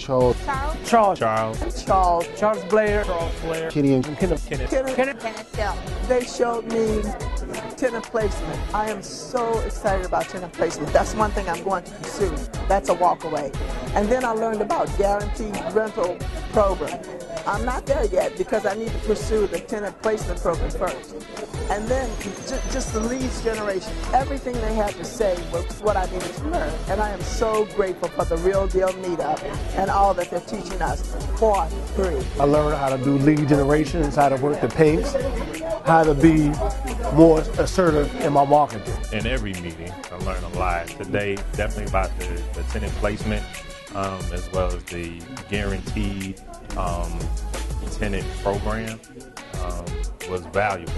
Charles. Charles Blair. Kenny and Kenneth Gill. They showed me tenant placement. I am so excited about tenant placement. That's one thing I'm going to pursue. That's a walk away. And then I learned about guaranteed rental program. I'm not there yet because I need to pursue the tenant placement program first. And then just the leads generation. Everything they had to say was what I needed to learn. And I am so grateful for the Real Deal Meetup and all that they're teaching us for free. I learned how to do lead generations, how to work the pinks, how to be more assertive in my marketing. In every meeting, I learn a lot. Today, definitely about the tenant placement, as well as the guaranteed tenant program was valuable.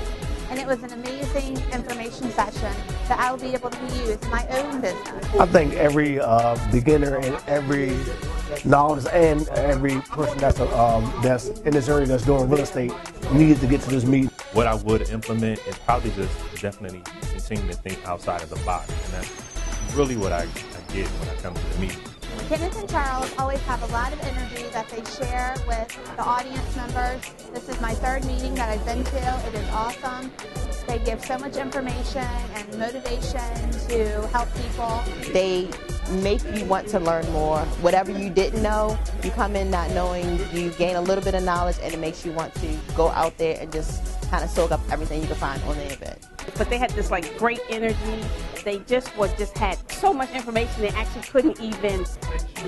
And it was an amazing information session that I will be able to use in my own business. I think every beginner and every novice and every person that's in this area that's doing real estate needs to get to this meeting. What I would implement is probably just definitely continue to think outside of the box. And that's really what I get when I come to the meeting. Kenneth and Charles always have a lot of energy that they share with the audience members. This is my third meeting that I've been to. It is awesome. They give so much information and motivation to help people. They make you want to learn more. Whatever you didn't know, you come in not knowing, you gain a little bit of knowledge, and it makes you want to go out there and just kind of soak up everything you can find on the event. But they had this great energy. They just had so much information they actually couldn't even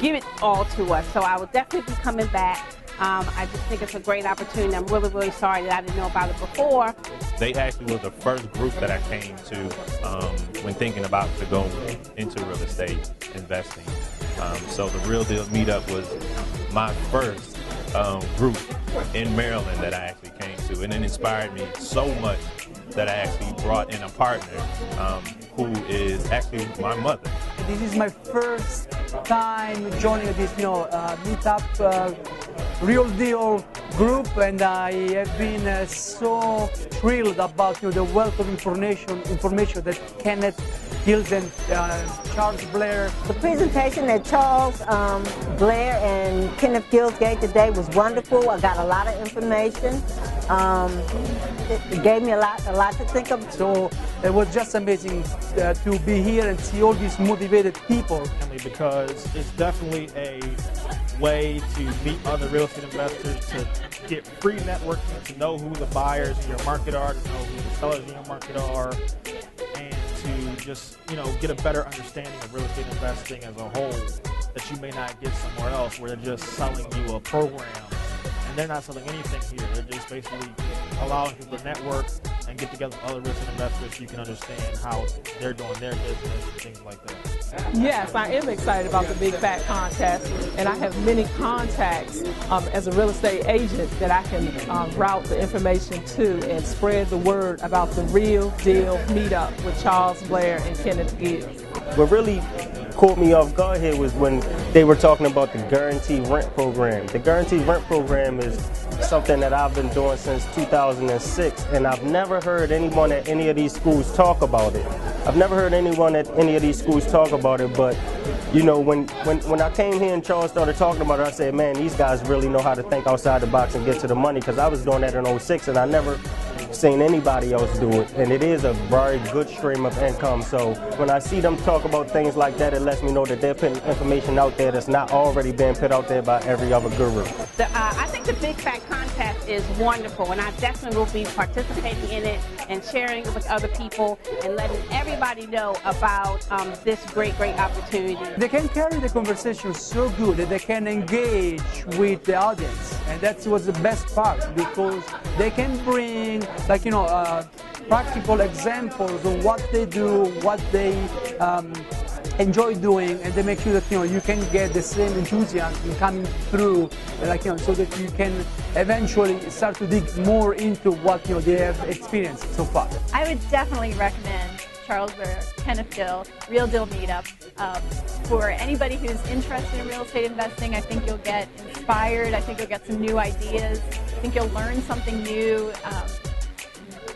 give it all to us. So I will definitely be coming back. I just think it's a great opportunity. I'm really, really sorry that I didn't know about it before. They actually was the first group that I came to when thinking about to go into real estate investing. So the Real Deal Meetup was my first group in Maryland that I actually came to, and it inspired me so much that I actually brought in a partner who is actually my mother. This is my first time joining this meetup Real Deal group, and I have been so thrilled about the wealth of information that Kenneth Gill and Charles Blair. The presentation that Charles Blair and Kenneth Gill gave today was wonderful. I got a lot of information. It gave me a lot to think of. So it was just amazing to be here and see all these motivated people. Because it's definitely a way to meet other real estate investors, to get free networking, to know who the buyers in your market are, to know who the sellers in your market are, and to just get a better understanding of real estate investing as a whole that you may not get somewhere else, where they're just selling you a program. And they're not selling anything here. They're just basically allowing people to network and get together with other real estate investors so you can understand how they're doing their business and things like that. Yes, I am excited about the Big Fat Contest, and I have many contacts as a real estate agent that I can route the information to and spread the word about the Real Deal Meetup with Charles Blair and Kenneth Gill. What really caught me off guard here was when they were talking about the guaranteed rent program. The guaranteed rent program is something that I've been doing since 2006, and I've never heard anyone at any of these schools talk about it. I've never heard anyone at any of these schools talk about it, but when I came here and Charles started talking about it, I said, man, these guys really know how to think outside the box and get to the money, because I was doing that in 06 and I never seen anybody else do it, and it is a very good stream of income. So when I see them talk about things like that, it lets me know that they're putting information out there that's not already being put out there by every other guru. I think the Big Fat Contest is wonderful, and I definitely will be participating in it and sharing it with other people and letting everybody know about this great opportunity. They can carry the conversation so good that they can engage with the audience, and that was the best part, because they can bring practical examples of what they do, what they enjoy doing, and they make sure that you can get the same enthusiasm coming through, so that you can eventually start to dig more into what they have experienced so far. I would definitely recommend Charles Blair, Kenneth Gill, Real Deal Meetup. For anybody who's interested in real estate investing, I think you'll get inspired. I think you'll get some new ideas. I think you'll learn something new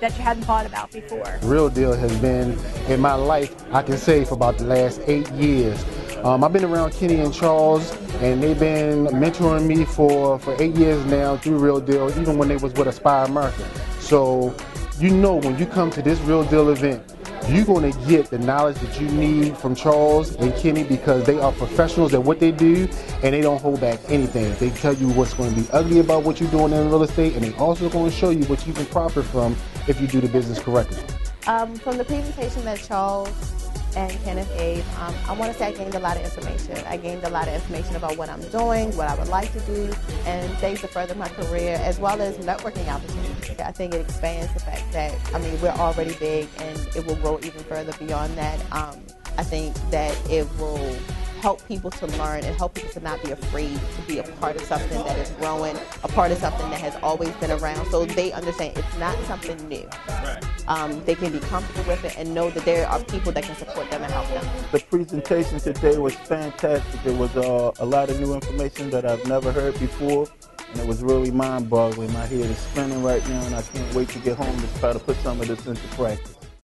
that you hadn't thought about before. Real Deal has been in my life, I can say, for about the last 8 years. I've been around Kenny and Charles and they've been mentoring me for 8 years now through Real Deal, even when they was with Aspire Market. So you know when you come to this Real Deal event, you're going to get the knowledge that you need from Charles and Kenny, because they are professionals at what they do and they don't hold back anything. They tell you what's going to be ugly about what you're doing in real estate, and they also going to show you what you can profit from if you do the business correctly. From the presentation that Charles and Kenneth gave, I want to say I gained a lot of information. I gained a lot of information about what I'm doing, what I would like to do, and things to further my career, as well as networking opportunities. I think it expands the fact that, I mean, we're already big and it will grow even further beyond that. I think that it will help people to learn and help people to not be afraid to be a part of something that is growing, a part of something that has always been around, so they understand it's not something new. They can be comfortable with it and know that there are people that can support them and help them. The presentation today was fantastic. It was a lot of new information that I've never heard before, and it was really mind-boggling. My head is spinning right now, and I can't wait to get home to try to put some of this into practice.